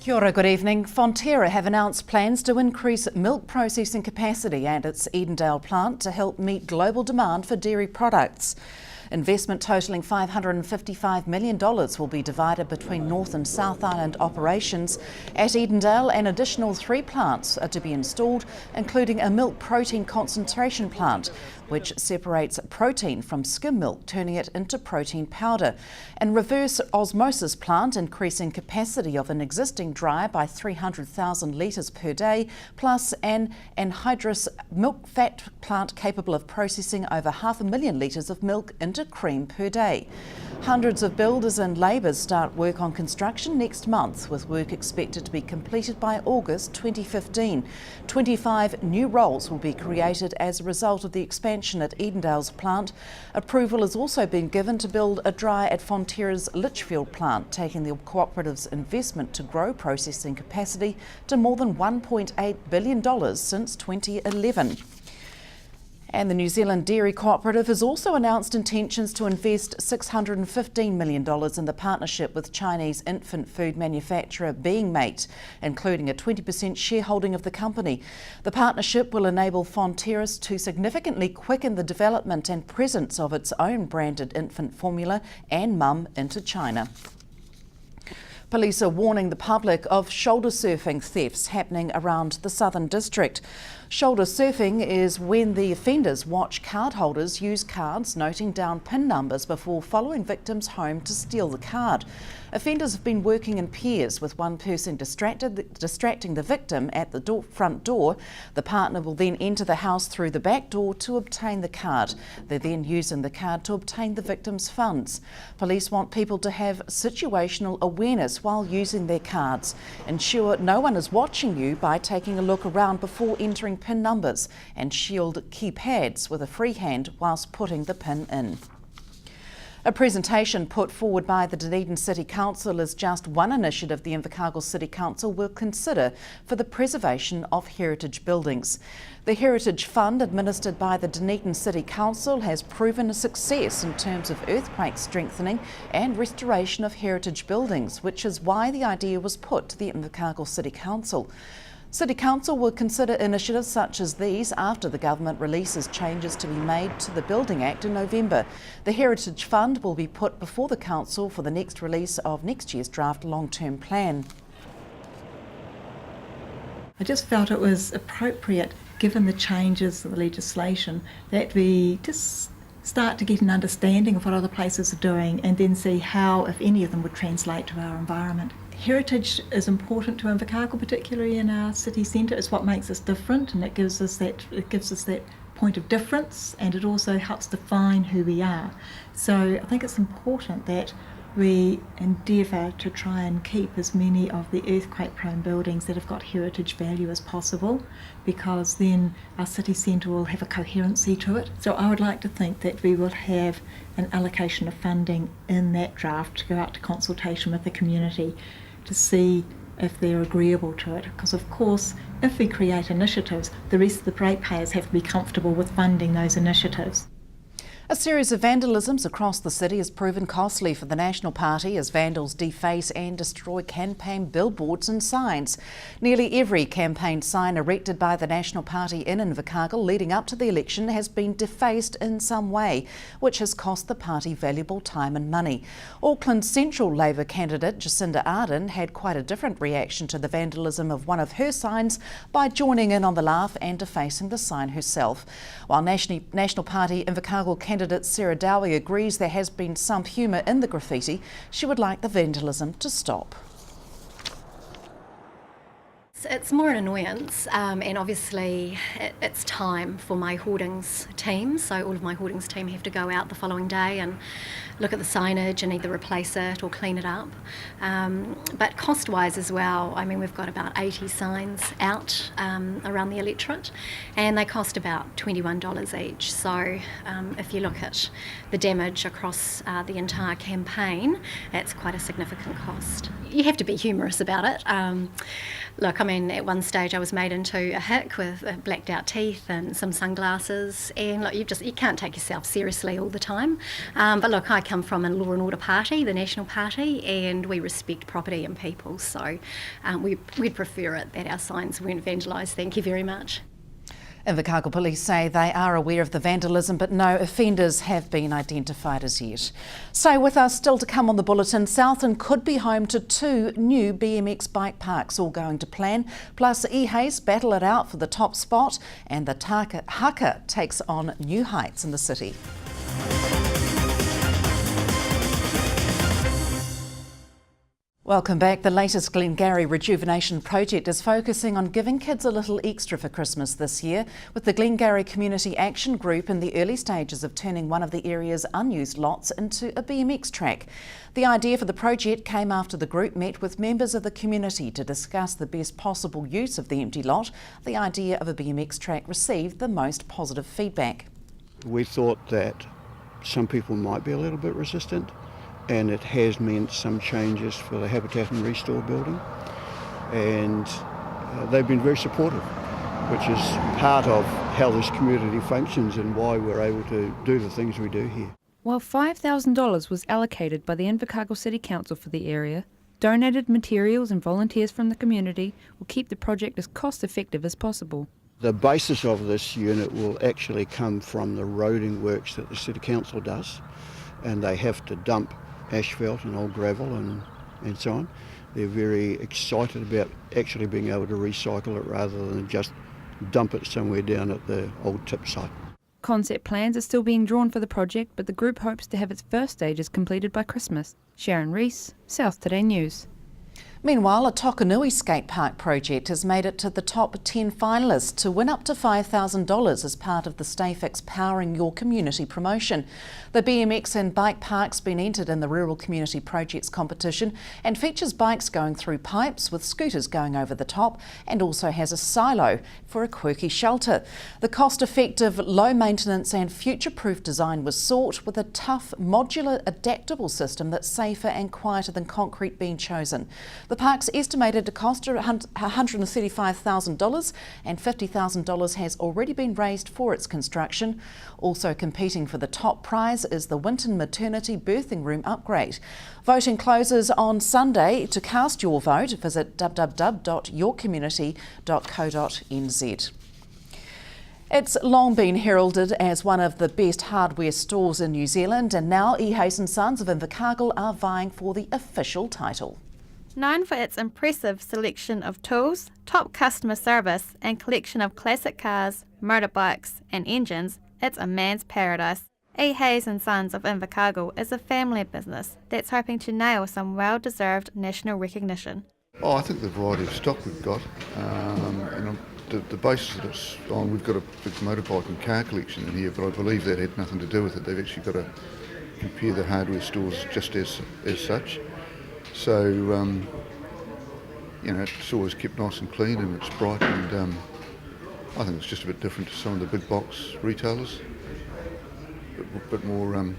Kia ora, good evening. Fonterra have announced plans to increase milk processing capacity at its Edendale plant to help meet global demand for dairy products. Investment totalling $555 million will be divided between North and South Island operations. At Edendale, an additional 3 plants are to be installed, including a milk protein concentration plant, which separates protein from skim milk, turning it into protein powder, and reverse osmosis plant, increasing capacity of an existing dryer by 300,000 litres per day, plus an anhydrous milk fat plant capable of processing over 500,000 litres of milk into cream per day. Hundreds of builders and labourers start work on construction next month, with work expected to be completed by August 2015. 25 new roles will be created as a result of the expansion at Edendale's plant. Approval has also been given to build a dryer at Fonterra's Litchfield plant, taking the cooperative's investment to grow processing capacity to more than $1.8 billion since 2011. And the New Zealand Dairy Cooperative has also announced intentions to invest $615 million in the partnership with Chinese infant food manufacturer Being Mate, including a 20% shareholding of the company. The partnership will enable Fonterra to significantly quicken the development and presence of its own branded infant formula and mum into China. Police are warning the public of shoulder surfing thefts happening around the Southern District. Shoulder surfing is when the offenders watch card holders use cards noting down PIN numbers before following victims home to steal the card. Offenders have been working in pairs, with one person distracting the victim at the front door. The partner will then enter the house through the back door to obtain the card. They're then using the card to obtain the victim's funds. Police want people to have situational awareness while using their cards. Ensure no one is watching you by taking a look around before entering PIN numbers, and shield keypads with a free hand whilst putting the PIN in. A presentation put forward by the Dunedin City Council is just one initiative the Invercargill City Council will consider for the preservation of heritage buildings. The Heritage Fund, administered by the Dunedin City Council, has proven a success in terms of earthquake strengthening and restoration of heritage buildings, which is why the idea was put to the Invercargill City Council. City Council will consider initiatives such as these after the government releases changes to be made to the Building Act in November. The Heritage Fund will be put before the Council for the next release of next year's draft long-term plan. I just felt it was appropriate, given the changes in the legislation, that we just start to get an understanding of what other places are doing and then see how, if any of them, would translate to our environment. Heritage is important to Invercargill, particularly in our city centre. It's what makes us different, and it gives us that point of difference, and it also helps define who we are. So I think it's important that we endeavour to try and keep as many of the earthquake-prone buildings that have got heritage value as possible, because then our city centre will have a coherency to it. So I would like to think that we will have an allocation of funding in that draft to go out to consultation with the community to see if they're agreeable to it. Because of course, if we create initiatives, the rest of the ratepayers have to be comfortable with funding those initiatives. A series of vandalisms across the city has proven costly for the National Party as vandals deface and destroy campaign billboards and signs. Nearly every campaign sign erected by the National Party in Invercargill leading up to the election has been defaced in some way, which has cost the party valuable time and money. Auckland Central Labour candidate Jacinda Ardern had quite a different reaction to the vandalism of one of her signs by joining in on the laugh and defacing the sign herself. While National Party Invercargill candidate Sarah Dowie agrees there has been some humour in the graffiti, she would like the vandalism to stop. It's more an annoyance, and obviously it's time for my hoardings team, so all of my hoardings team have to go out the following day and look at the signage and either replace it or clean it up. But cost-wise as well, I mean, we've got about 80 signs out around the electorate, and they cost about $21 each. So if you look at the damage across the entire campaign, it's quite a significant cost. you have to be humorous about it. Look, I mean, at one stage I was made into a hick with blacked out teeth and some sunglasses, and look, you can't take yourself seriously all the time. But look, I come from a law and order party, the National Party, and we respect property and people, so we'd prefer it that our signs weren't vandalised. Thank you very much. Invercargill police say they are aware of the vandalism, but no offenders have been identified as yet. Stay with us, still to come on the bulletin. Southland could be home to 2 new BMX bike parks, all going to plan. Plus, Ehays battle it out for the top spot, and the haka takes on new heights in the city. Welcome back. The latest Glengarry Rejuvenation project is focusing on giving kids a little extra for Christmas this year, with the Glengarry Community Action Group in the early stages of turning one of the area's unused lots into a BMX track. The idea for the project came after the group met with members of the community to discuss the best possible use of the empty lot. The idea of a BMX track received the most positive feedback. We thought that some people might be a little bit resistant, and it has meant some changes for the Habitat and Restore building, and they've been very supportive, which is part of how this community functions and why we're able to do the things we do here. While $5,000 was allocated by the Invercargill City Council for the area, donated materials and volunteers from the community will keep the project as cost effective as possible. The basis of this unit will actually come from the roading works that the City Council does, and they have to dump asphalt and old gravel and so on. They're very excited about actually being able to recycle it rather than just dump it somewhere down at the old tip site. Concept plans are still being drawn for the project, but the group hopes to have its first stages completed by Christmas. Sharon Rees, South Today News. Meanwhile, a Tokanui skate park project has made it to the top 10 finalists to win up to $5,000 as part of the StayFix Powering Your Community promotion. The BMX and bike park's been entered in the Rural Community Projects competition and features bikes going through pipes with scooters going over the top, and also has a silo for a quirky shelter. The cost-effective, low-maintenance and future-proof design was sought, with a tough, modular, adaptable system that's safer and quieter than concrete being chosen. The park's estimated to cost $135,000, and $50,000 has already been raised for its construction. Also competing for the top prize is the Winton Maternity Birthing Room upgrade. Voting closes on Sunday. To cast your vote, visit www.yourcommunity.co.nz. It's long been heralded as one of the best hardware stores in New Zealand, and now Ehays & Sons of Invercargill are vying for the official title. Known for its impressive selection of tools, top customer service and collection of classic cars, motorbikes and engines, it's a man's paradise. Ehays & Sons of Invercargill is a family business that's hoping to nail some well-deserved national recognition. I think the variety of stock we've got, and the basis that it's on, we've got a big motorbike and car collection in here, but I believe that had nothing to do with it. They've actually got to compare the hardware stores just as such. So, it's always kept nice and clean and it's bright, and I think it's just a bit different to some of the big box retailers, a bit more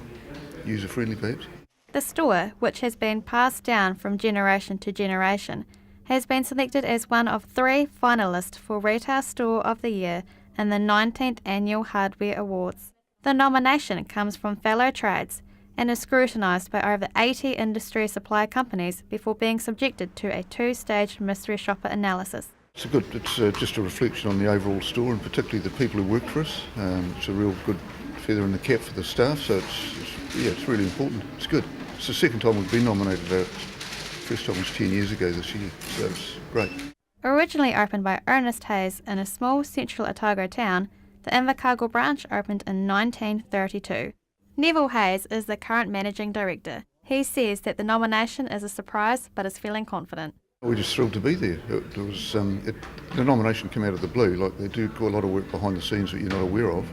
user-friendly perhaps. The store, which has been passed down from generation to generation, has been selected as one of 3 finalists for Retail Store of the Year in the 19th Annual Hardware Awards. The nomination comes from fellow trades and is scrutinised by over 80 industry supply companies before being subjected to a 2-stage mystery shopper analysis. It's just a reflection on the overall store, and particularly the people who work for us. It's a real good feather in the cap for the staff, so it's really important. It's good. It's the second time we've been nominated. First time was 10 years ago this year, so it's great. Originally opened by Ernest Hayes in a small central Otago town, the Invercargill branch opened in 1932. Neville Hayes is the current managing director. He says that the nomination is a surprise, but is feeling confident. We're just thrilled to be there. The nomination came out of the blue, like they do a lot of work behind the scenes that you're not aware of.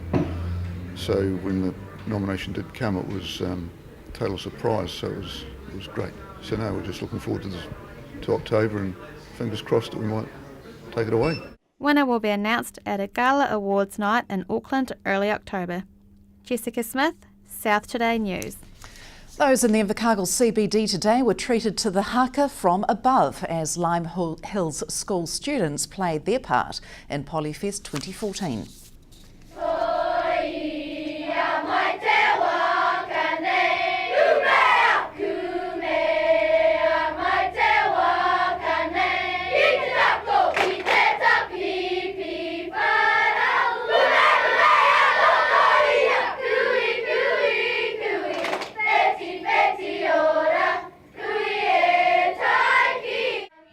So when the nomination did come, it was a total surprise, so it was great. So now we're just looking forward to October, and fingers crossed that we might take it away. Winner will be announced at a gala awards night in Auckland early October. Jessica Smith, South Today News. Those in the Invercargill CBD today were treated to the haka from above as Lime Hills School students played their part in Polyfest 2014.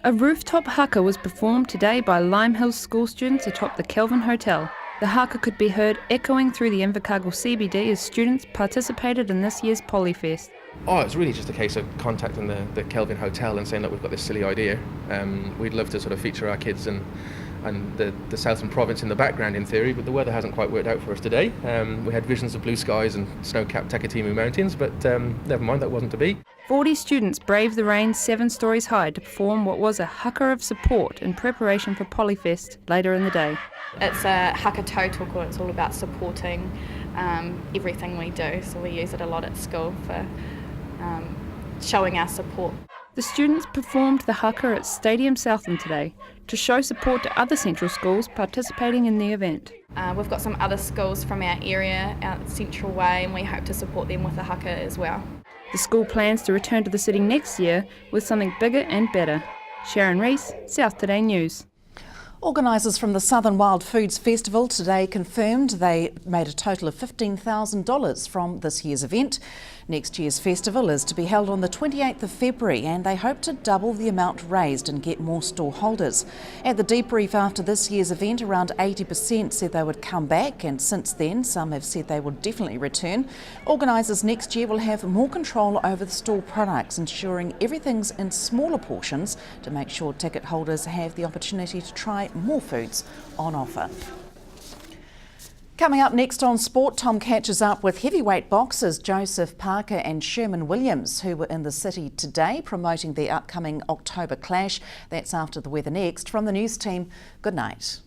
A rooftop haka was performed today by Lime Hills school students atop the Kelvin Hotel. The haka could be heard echoing through the Invercargill CBD as students participated in this year's Polyfest. Oh, it's really just a case of contacting the Kelvin Hotel and saying that we've got this silly idea. We'd love to sort of feature our kids and the Southland province in the background in theory, but the weather hasn't quite worked out for us today. We had visions of blue skies and snow-capped Takitimu mountains, but never mind, that wasn't to be. 40 students braved the rain 7 stories high to perform what was a haka of support in preparation for Polyfest later in the day. It's a haka tautoko. It's all about supporting everything we do, so we use it a lot at school for showing our support. The students performed the haka at Stadium Southland today to show support to other central schools participating in the event. We've got some other schools from our area out Central Way, and we hope to support them with the haka as well. The school plans to return to the city next year with something bigger and better. Sharon Rees, South Today News. Organisers from the Southern Wild Foods Festival today confirmed they made a total of $15,000 from this year's event. Next year's festival is to be held on the 28th of February and they hope to double the amount raised and get more stall holders. At the debrief after this year's event, around 80% said they would come back, and since then some have said they will definitely return. Organisers next year will have more control over the stall products, ensuring everything's in smaller portions to make sure ticket holders have the opportunity to try more foods on offer. Coming up next on Sport, Tom catches up with heavyweight boxers Joseph Parker and Sherman Williams, who were in the city today promoting their upcoming October clash. That's after the weather next. From the news team, good night.